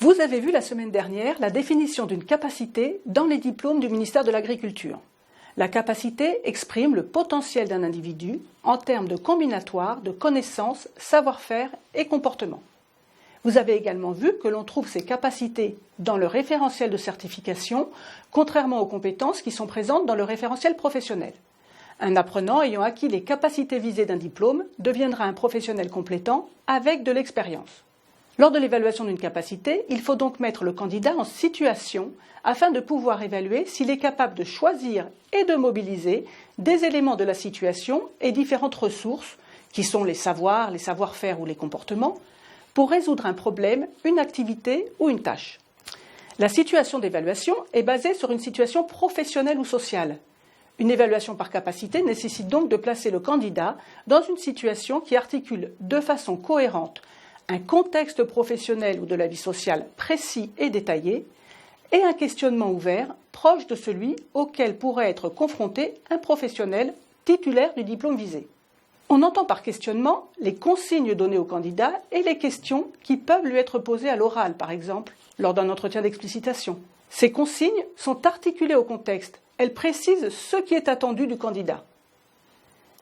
Vous avez vu la semaine dernière la définition d'une capacité dans les diplômes du ministère de l'Agriculture. La capacité exprime le potentiel d'un individu en termes de combinatoire de connaissances, savoir-faire et comportement. Vous avez également vu que l'on trouve ces capacités dans le référentiel de certification, contrairement aux compétences qui sont présentes dans le référentiel professionnel. Un apprenant ayant acquis les capacités visées d'un diplôme deviendra un professionnel complétant avec de l'expérience. Lors de l'évaluation d'une capacité, il faut donc mettre le candidat en situation afin de pouvoir évaluer s'il est capable de choisir et de mobiliser des éléments de la situation et différentes ressources, qui sont les savoirs, les savoir-faire ou les comportements, pour résoudre un problème, une activité ou une tâche. La situation d'évaluation est basée sur une situation professionnelle ou sociale. Une évaluation par capacité nécessite donc de placer le candidat dans une situation qui articule de façon cohérente un contexte professionnel ou de la vie sociale précis et détaillé, et un questionnement ouvert proche de celui auquel pourrait être confronté un professionnel titulaire du diplôme visé. On entend par questionnement les consignes données au candidat et les questions qui peuvent lui être posées à l'oral, par exemple, lors d'un entretien d'explicitation. Ces consignes sont articulées au contexte, elles précisent ce qui est attendu du candidat.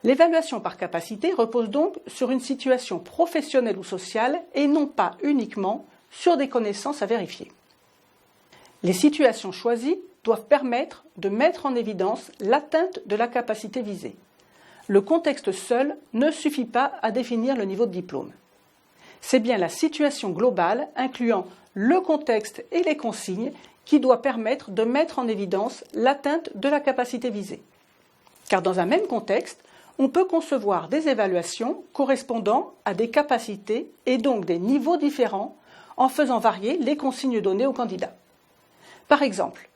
L'évaluation par capacité repose donc sur une situation professionnelle ou sociale et non pas uniquement sur des connaissances à vérifier. Les situations choisies doivent permettre de mettre en évidence l'atteinte de la capacité visée. Le contexte seul ne suffit pas à définir le niveau de diplôme. C'est bien la situation globale, incluant le contexte et les consignes, qui doit permettre de mettre en évidence l'atteinte de la capacité visée. Car dans un même contexte, on peut concevoir des évaluations correspondant à des capacités et donc des niveaux différents en faisant varier les consignes données aux candidats. Par exemple,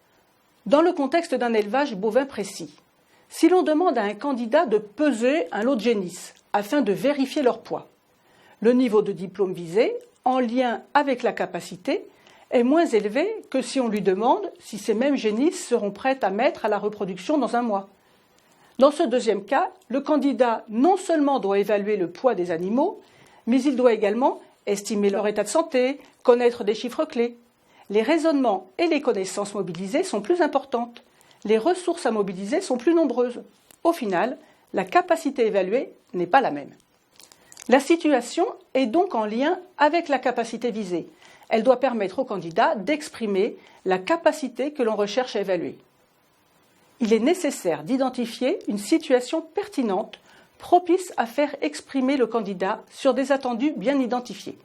dans le contexte d'un élevage bovin précis, si l'on demande à un candidat de peser un lot de génisses afin de vérifier leur poids, le niveau de diplôme visé, en lien avec la capacité, est moins élevé que si on lui demande si ces mêmes génisses seront prêtes à mettre à la reproduction dans un mois. Dans ce deuxième cas, le candidat non seulement doit évaluer le poids des animaux, mais il doit également estimer leur état de santé, connaître des chiffres clés. Les raisonnements et les connaissances mobilisées sont plus importantes. Les ressources à mobiliser sont plus nombreuses. Au final, la capacité évaluée n'est pas la même. La situation est donc en lien avec la capacité visée. Elle doit permettre au candidat d'exprimer la capacité que l'on recherche à évaluer. Il est nécessaire d'identifier une situation pertinente, propice à faire exprimer le candidat sur des attendus bien identifiés.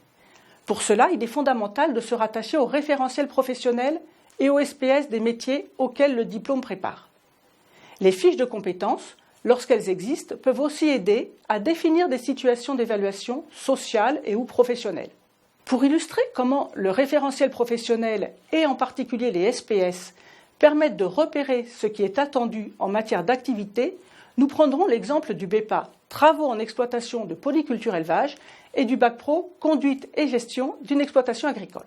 Pour cela, il est fondamental de se rattacher au référentiel professionnel et au SPS des métiers auxquels le diplôme prépare. Les fiches de compétences, lorsqu'elles existent, peuvent aussi aider à définir des situations d'évaluation sociale et ou professionnelle. Pour illustrer comment le référentiel professionnel et en particulier les SPS permettent de repérer ce qui est attendu en matière d'activité, nous prendrons l'exemple du BEPA, Travaux en exploitation de polyculture élevage, et du Bac Pro, Conduite et gestion d'une exploitation agricole.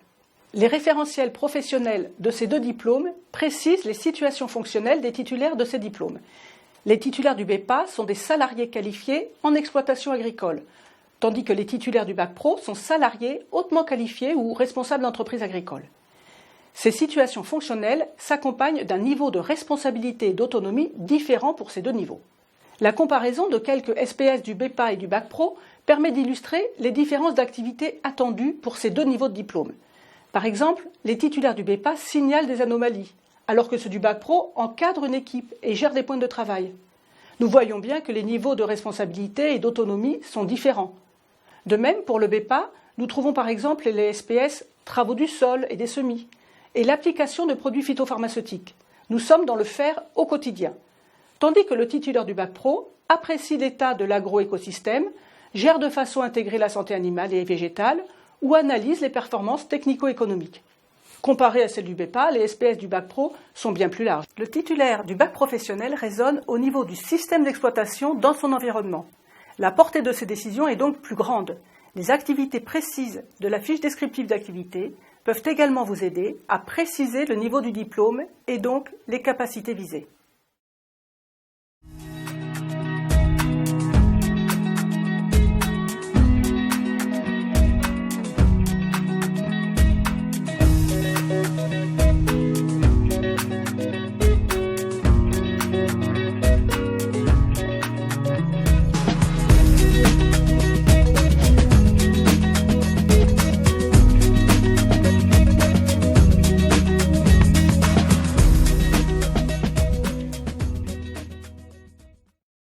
Les référentiels professionnels de ces deux diplômes précisent les situations fonctionnelles des titulaires de ces diplômes. Les titulaires du BEPA sont des salariés qualifiés en exploitation agricole, tandis que les titulaires du Bac Pro sont salariés hautement qualifiés ou responsables d'entreprises agricoles. Ces situations fonctionnelles s'accompagnent d'un niveau de responsabilité et d'autonomie différent pour ces deux niveaux. La comparaison de quelques SPS du BEPA et du Bac Pro permet d'illustrer les différences d'activité attendues pour ces deux niveaux de diplôme. Par exemple, les titulaires du BEPA signalent des anomalies, alors que ceux du Bac Pro encadrent une équipe et gèrent des points de travail. Nous voyons bien que les niveaux de responsabilité et d'autonomie sont différents. De même, pour le BEPA, nous trouvons par exemple les SPS travaux du sol et des semis, et l'application de produits phytopharmaceutiques. Nous sommes dans le faire au quotidien. Tandis que le titulaire du Bac Pro apprécie l'état de l'agroécosystème, gère de façon intégrée la santé animale et végétale ou analyse les performances technico-économiques. Comparé à celles du BEPA, les SPS du Bac Pro sont bien plus larges. Le titulaire du bac professionnel raisonne au niveau du système d'exploitation dans son environnement. La portée de ses décisions est donc plus grande. Les activités précises de la fiche descriptive d'activité peuvent également vous aider à préciser le niveau du diplôme et donc les capacités visées.